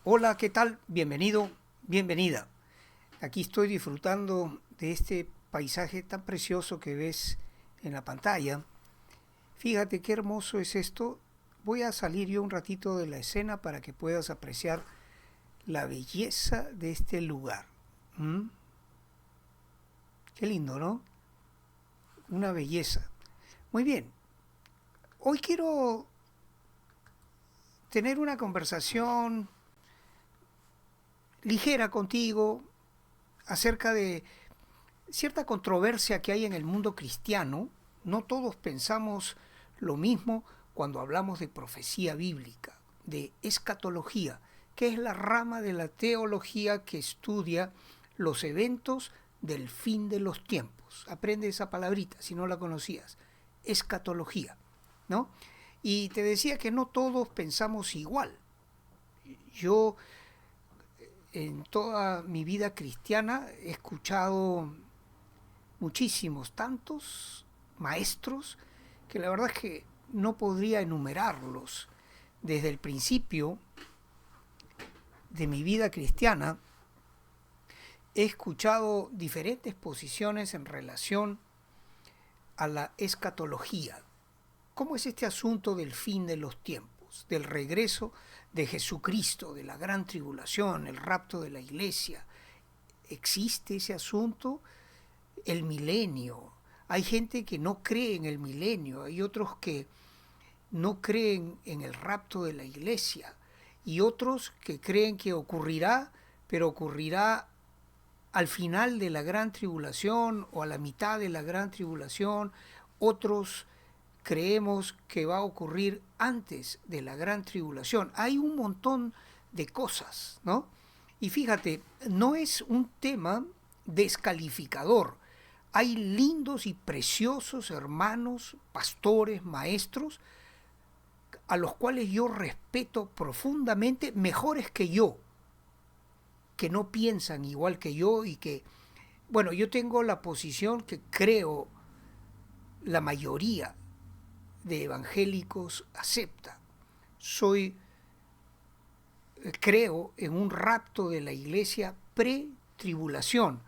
Hola, ¿qué tal? Bienvenido, bienvenida. Aquí estoy disfrutando de este paisaje tan precioso que ves en la pantalla. Fíjate qué hermoso es esto. Voy a salir yo un ratito de la escena para que puedas apreciar la belleza de este lugar. ¿Mm? Qué lindo, ¿no? Una belleza. Muy bien. Hoy quiero tener una conversación ligera contigo acerca de cierta controversia que hay en el mundo cristiano. No todos pensamos lo mismo cuando hablamos de profecía bíblica, de escatología, que es la rama de la teología que estudia los eventos del fin de los tiempos. Aprende esa palabrita si no la conocías, escatología, ¿no? Y te decía que no todos pensamos igual. Yo en toda mi vida cristiana he escuchado muchísimos, tantos maestros que la verdad es que no podría enumerarlos. Desde el principio de mi vida cristiana he escuchado diferentes posiciones en relación a la escatología. ¿Cómo es este asunto del fin de los tiempos, del regreso de Jesucristo, de la gran tribulación, el rapto de la iglesia? ¿Existe ese asunto? El milenio. Hay gente que no cree en el milenio, hay otros que no creen en el rapto de la iglesia y otros que creen que ocurrirá, pero ocurrirá al final de la gran tribulación o a la mitad de la gran tribulación. Otros creemos que va a ocurrir antes de la gran tribulación. Hay un montón de cosas, ¿no? Y fíjate, no es un tema descalificador. Hay lindos y preciosos hermanos, pastores, maestros, a los cuales yo respeto profundamente, mejores que no piensan igual que yo y que, bueno, yo tengo la posición que creo la mayoría de evangélicos acepta. Creo en un rapto de la iglesia pre-tribulación,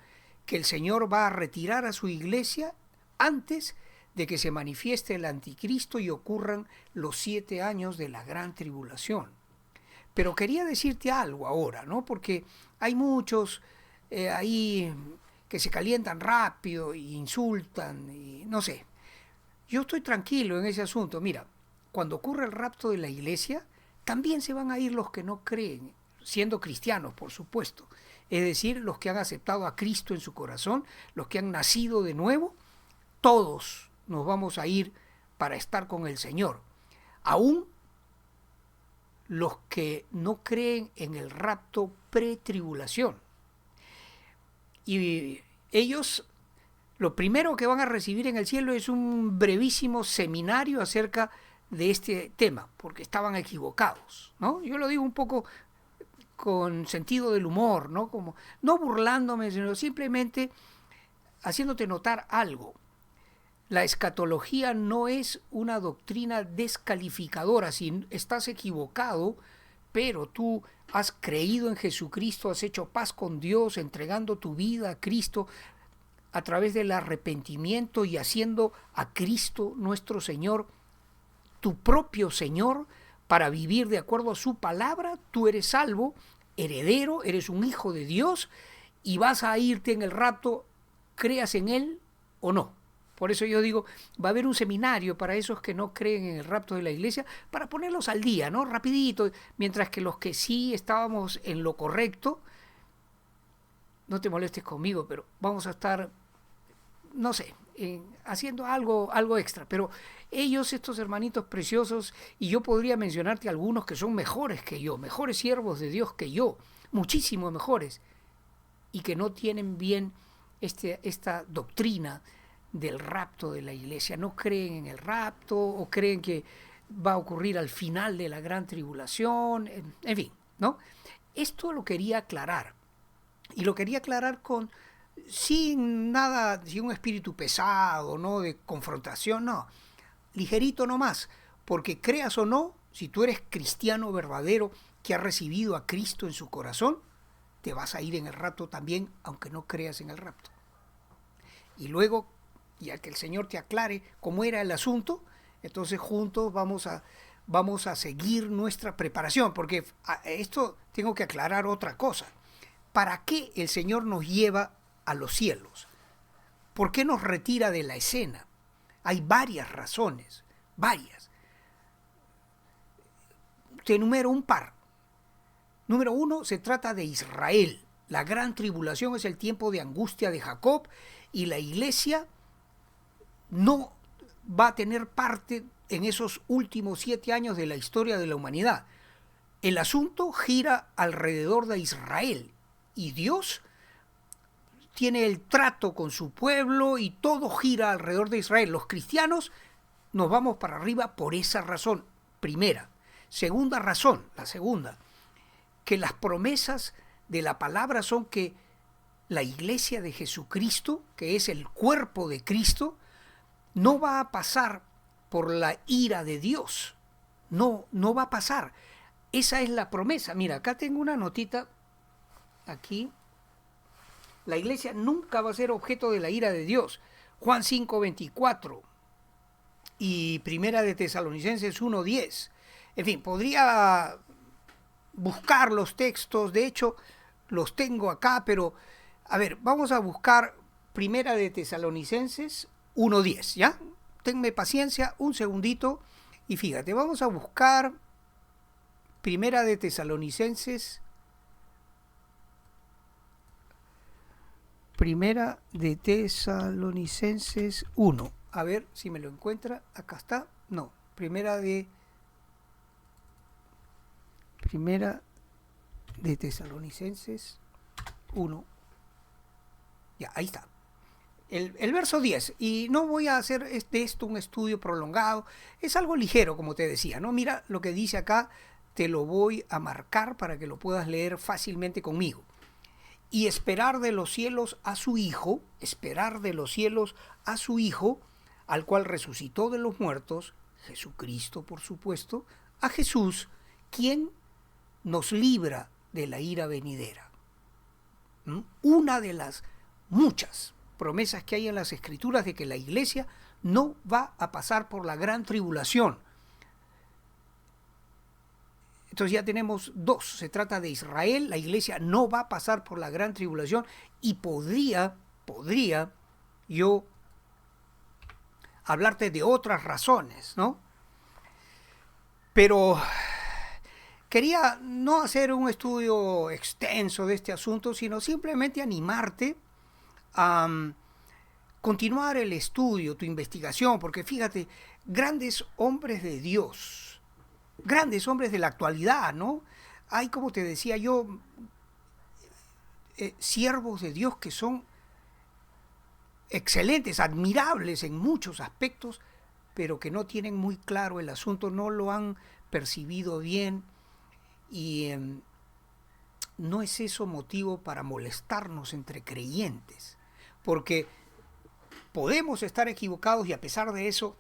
que el Señor va a retirar a su iglesia antes de que se manifieste el anticristo y ocurran los 7 años de la gran tribulación. Pero quería decirte algo ahora, ¿no? Porque hay muchos ahí que se calientan rápido e insultan y no sé. Yo estoy tranquilo en ese asunto. Mira, cuando ocurre el rapto de la iglesia, también se van a ir los que no creen, siendo cristianos, por supuesto. Es decir, los que han aceptado a Cristo en su corazón, los que han nacido de nuevo, todos nos vamos a ir para estar con el Señor. Aún los que no creen en el rapto pretribulación. Y ellos lo primero que van a recibir en el cielo es un brevísimo seminario acerca de este tema, porque estaban equivocados, ¿no? Yo lo digo un poco con sentido del humor, ¿no? Como no burlándome, sino simplemente haciéndote notar algo. La escatología no es una doctrina descalificadora. Si estás equivocado, pero tú has creído en Jesucristo, has hecho paz con Dios, entregando tu vida a Cristo a través del arrepentimiento y haciendo a Cristo nuestro Señor tu propio Señor para vivir de acuerdo a su palabra, tú eres salvo, heredero, eres un hijo de Dios y vas a irte en el rapto, creas en Él o no. Por eso yo digo, va a haber un seminario para esos que no creen en el rapto de la iglesia, para ponerlos al día, ¿no? Rapidito, mientras que los que sí estábamos en lo correcto, no te molestes conmigo, pero vamos a estar, no sé, haciendo algo extra. Pero ellos, estos hermanitos preciosos, y yo podría mencionarte algunos que son mejores que yo, mejores siervos de Dios que yo, muchísimo mejores, y que no tienen bien esta doctrina del rapto de la iglesia. No creen en el rapto o creen que va a ocurrir al final de la gran tribulación, en fin, ¿no? Esto lo quería aclarar. Y lo quería aclarar sin nada, sin un espíritu pesado, ¿no? De confrontación, no. Ligerito nomás. Porque creas o no, si tú eres cristiano verdadero, que ha recibido a Cristo en su corazón, te vas a ir en el rapto también, aunque no creas en el rapto. Y luego, ya que el Señor te aclare cómo era el asunto, entonces juntos vamos a seguir nuestra preparación, porque a esto tengo que aclarar otra cosa. ¿Para qué el Señor nos lleva a los cielos? ¿Por qué nos retira de la escena? Hay varias razones, varias. Te enumero un par. Número uno, se trata de Israel. La gran tribulación es el tiempo de angustia de Jacob y la iglesia no va a tener parte en esos últimos 7 años de la historia de la humanidad. El asunto gira alrededor de Israel y Dios tiene el trato con su pueblo y todo gira alrededor de Israel. Los cristianos nos vamos para arriba por esa razón, primera. Segunda razón, la segunda, que las promesas de la palabra son que la iglesia de Jesucristo, que es el cuerpo de Cristo, no va a pasar por la ira de Dios. No va a pasar. Esa es la promesa. Mira, acá tengo una notita, aquí. La iglesia nunca va a ser objeto de la ira de Dios. Juan 5:24 y Primera de Tesalonicenses 1:10. En fin, podría buscar los textos, de hecho los tengo acá, pero a ver, vamos a buscar Primera de Tesalonicenses 1:10, ¿ya? Tenme paciencia, un segundito, y fíjate, vamos a buscar Primera de Tesalonicenses, Primera de Tesalonicenses 1. A ver si me lo encuentra. Acá está. No. Primera de Tesalonicenses 1. Ya, ahí está. El verso 10. Y no voy a hacer de esto un estudio prolongado. Es algo ligero, como te decía, ¿no? Mira lo que dice acá. Te lo voy a marcar para que lo puedas leer fácilmente conmigo. Y esperar de los cielos a su Hijo, esperar de los cielos a su Hijo, al cual resucitó de los muertos, Jesucristo por supuesto, a Jesús, quien nos libra de la ira venidera. Una de las muchas promesas que hay en las Escrituras de que la iglesia no va a pasar por la gran tribulación. Entonces ya tenemos dos. Se trata de Israel, la iglesia no va a pasar por la gran tribulación y podría yo hablarte de otras razones, ¿no? Pero quería no hacer un estudio extenso de este asunto, sino simplemente animarte a continuar el estudio, tu investigación, porque fíjate, grandes hombres de Dios, grandes hombres de la actualidad, ¿no? Hay, como te decía yo, siervos de Dios que son excelentes, admirables en muchos aspectos, pero que no tienen muy claro el asunto, no lo han percibido bien y no es eso motivo para molestarnos entre creyentes, porque podemos estar equivocados y a pesar de eso,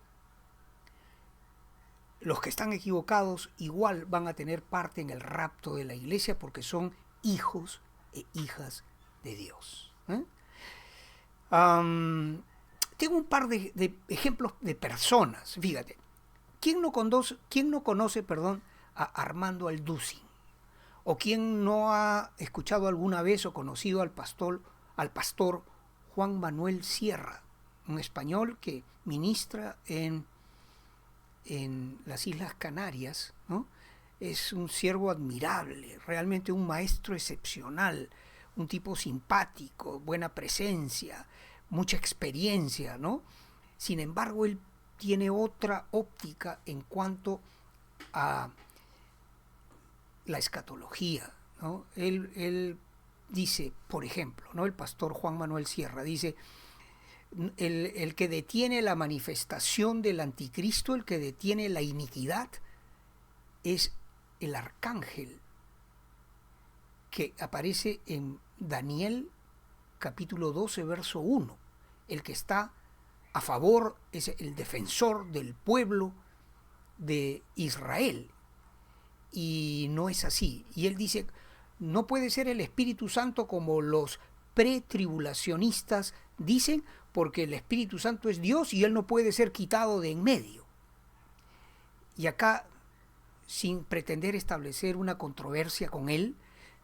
los que están equivocados igual van a tener parte en el rapto de la iglesia porque son hijos e hijas de Dios. Tengo un par de ejemplos de personas, fíjate. ¿Quién no conoce a Armando Alducin? ¿O quién no ha escuchado alguna vez o conocido al pastor Juan Manuel Sierra, un español que ministra en las Islas Canarias, ¿no? Es un siervo admirable, realmente un maestro excepcional, un tipo simpático, buena presencia, mucha experiencia, ¿no? Sin embargo, él tiene otra óptica en cuanto a la escatología, ¿no? Él dice, por ejemplo, ¿no? El pastor Juan Manuel Sierra dice: el que detiene la manifestación del anticristo, el que detiene la iniquidad, es el arcángel que aparece en Daniel capítulo 12, verso 1. El que está a favor es el defensor del pueblo de Israel. y no es así. Y él dice, no puede ser el Espíritu Santo como los pretribulacionistas dicen, porque el Espíritu Santo es Dios y él no puede ser quitado de en medio. Y acá, sin pretender establecer una controversia con él,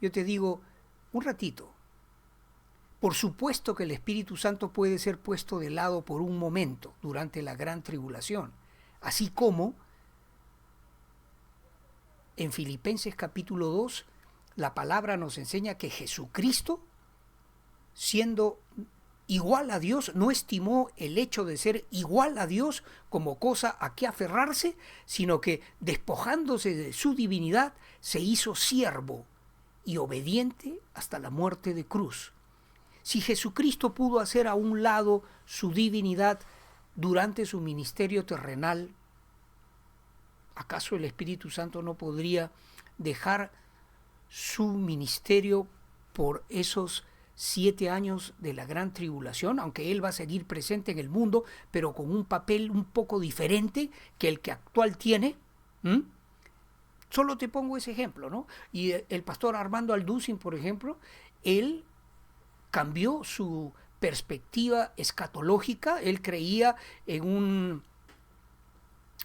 yo te digo, un ratito, por supuesto que el Espíritu Santo puede ser puesto de lado por un momento durante la gran tribulación, así como en Filipenses capítulo 2, la palabra nos enseña que Jesucristo, siendo igual a Dios, no estimó el hecho de ser igual a Dios como cosa a que aferrarse, sino que despojándose de su divinidad, se hizo siervo y obediente hasta la muerte de cruz. Si Jesucristo pudo hacer a un lado su divinidad durante su ministerio terrenal, ¿acaso el Espíritu Santo no podría dejar su ministerio por esos 7 años de la gran tribulación, aunque él va a seguir presente en el mundo, pero con un papel un poco diferente que el que actual tiene? Solo te pongo ese ejemplo, ¿no? Y el pastor Armando Alducin, por ejemplo, él cambió su perspectiva escatológica. Él creía en un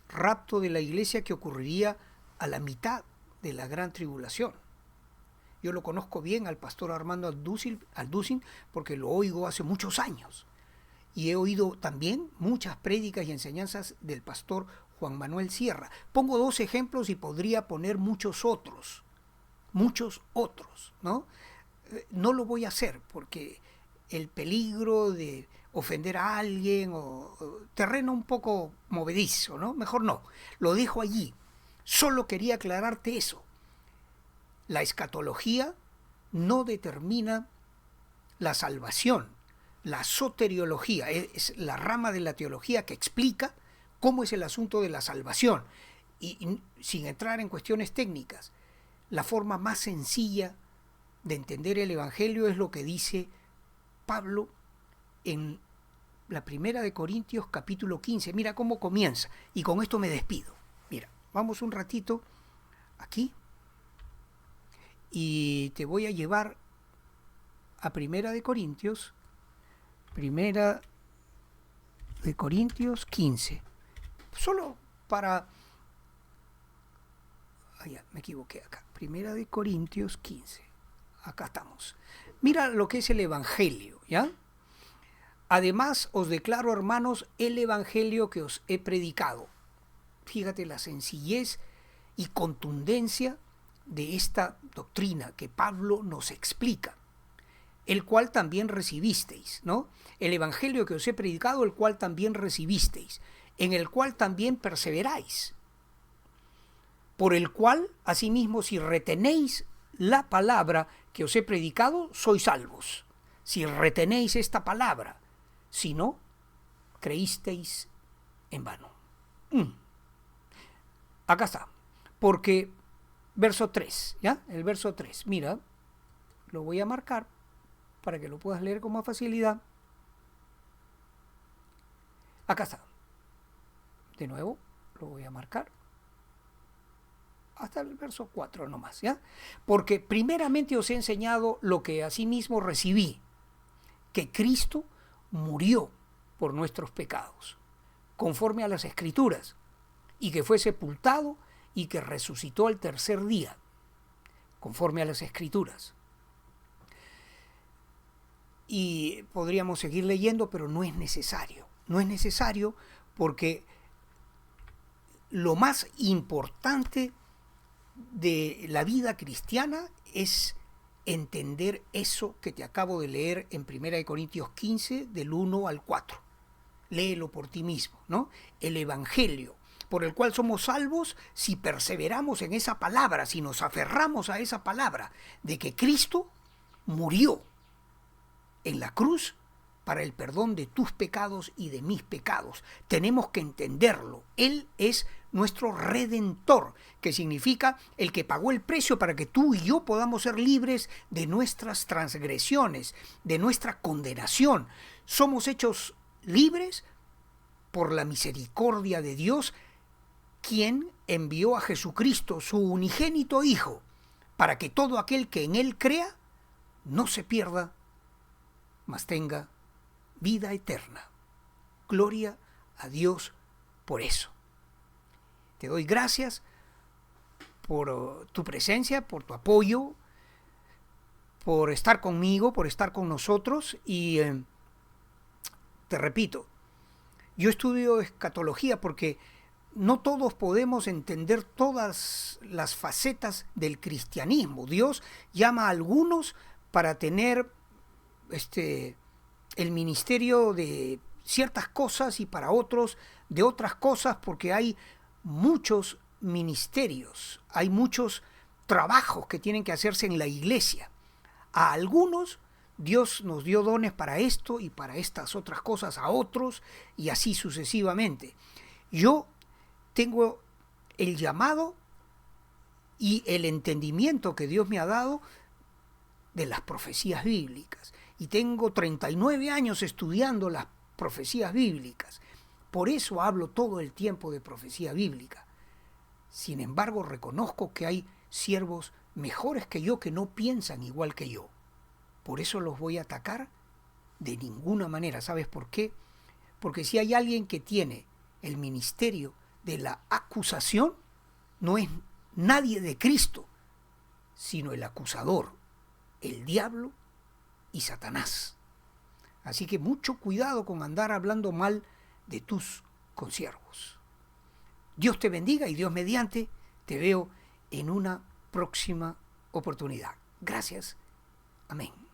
rapto de la iglesia que ocurriría a la mitad de la gran tribulación. Yo lo conozco bien al pastor Armando Alducin porque lo oigo hace muchos años. Y he oído también muchas prédicas y enseñanzas del pastor Juan Manuel Sierra. Pongo 2 ejemplos y podría poner muchos otros, ¿no? No lo voy a hacer porque el peligro de ofender a alguien o terreno un poco movedizo, ¿no? Mejor no, lo dejo allí. Solo quería aclararte eso. La escatología no determina la salvación. La soteriología es la rama de la teología que explica cómo es el asunto de la salvación. Y sin entrar en cuestiones técnicas, la forma más sencilla de entender el Evangelio es lo que dice Pablo en la primera de Corintios capítulo 15. Mira cómo comienza, y con esto me despido. Mira, vamos un ratito aquí y te voy a llevar a primera de Corintios 15. Solo para... ya, me equivoqué acá. Primera de Corintios 15. Acá estamos. Mira lo que es el Evangelio, ¿ya? Además os declaro, hermanos, el Evangelio que os he predicado. Fíjate la sencillez y contundencia de esta doctrina que Pablo nos explica, el cual también recibisteis, ¿no? El Evangelio que os he predicado, el cual también recibisteis, en el cual también perseveráis, por el cual, asimismo, si retenéis la palabra que os he predicado, sois salvos. Si retenéis esta palabra, si no, creísteis en vano. Acá está, porque verso 3, ¿ya? El verso 3, mira, lo voy a marcar para que lo puedas leer con más facilidad. Acá está. De nuevo, lo voy a marcar hasta el verso 4 nomás, ¿ya? Porque primeramente os he enseñado lo que asimismo recibí, que Cristo murió por nuestros pecados, conforme a las Escrituras, y que fue sepultado y que resucitó al tercer día, conforme a las Escrituras. Y podríamos seguir leyendo, pero no es necesario. No es necesario porque lo más importante de la vida cristiana es entender eso que te acabo de leer en 1 Corintios 15, del 1 al 4. Léelo por ti mismo, ¿no? El Evangelio, por el cual somos salvos si perseveramos en esa palabra, si nos aferramos a esa palabra, de que Cristo murió en la cruz para el perdón de tus pecados y de mis pecados. Tenemos que entenderlo. Él es nuestro Redentor, que significa el que pagó el precio para que tú y yo podamos ser libres de nuestras transgresiones, de nuestra condenación. Somos hechos libres por la misericordia de Dios, quien envió a Jesucristo, su unigénito Hijo, para que todo aquel que en Él crea no se pierda, mas tenga vida eterna. Gloria a Dios por eso. Te doy gracias por tu presencia, por tu apoyo, por estar conmigo, por estar con nosotros. Y te repito, yo estudio escatología porque no todos podemos entender todas las facetas del cristianismo. Dios llama a algunos para tener el ministerio de ciertas cosas y para otros de otras cosas, porque hay muchos ministerios, hay muchos trabajos que tienen que hacerse en la iglesia. A algunos Dios nos dio dones para esto y para estas otras cosas a otros, y así sucesivamente. Yo tengo el llamado y el entendimiento que Dios me ha dado de las profecías bíblicas. Y tengo 39 años estudiando las profecías bíblicas. Por eso hablo todo el tiempo de profecía bíblica. Sin embargo, reconozco que hay siervos mejores que yo que no piensan igual que yo. Por eso los voy a atacar de ninguna manera. ¿Sabes por qué? Porque si hay alguien que tiene el ministerio de la acusación, no es nadie de Cristo, sino el acusador, el diablo y Satanás. Así que mucho cuidado con andar hablando mal de tus consiervos. Dios te bendiga y Dios mediante te veo en una próxima oportunidad. Gracias. Amén.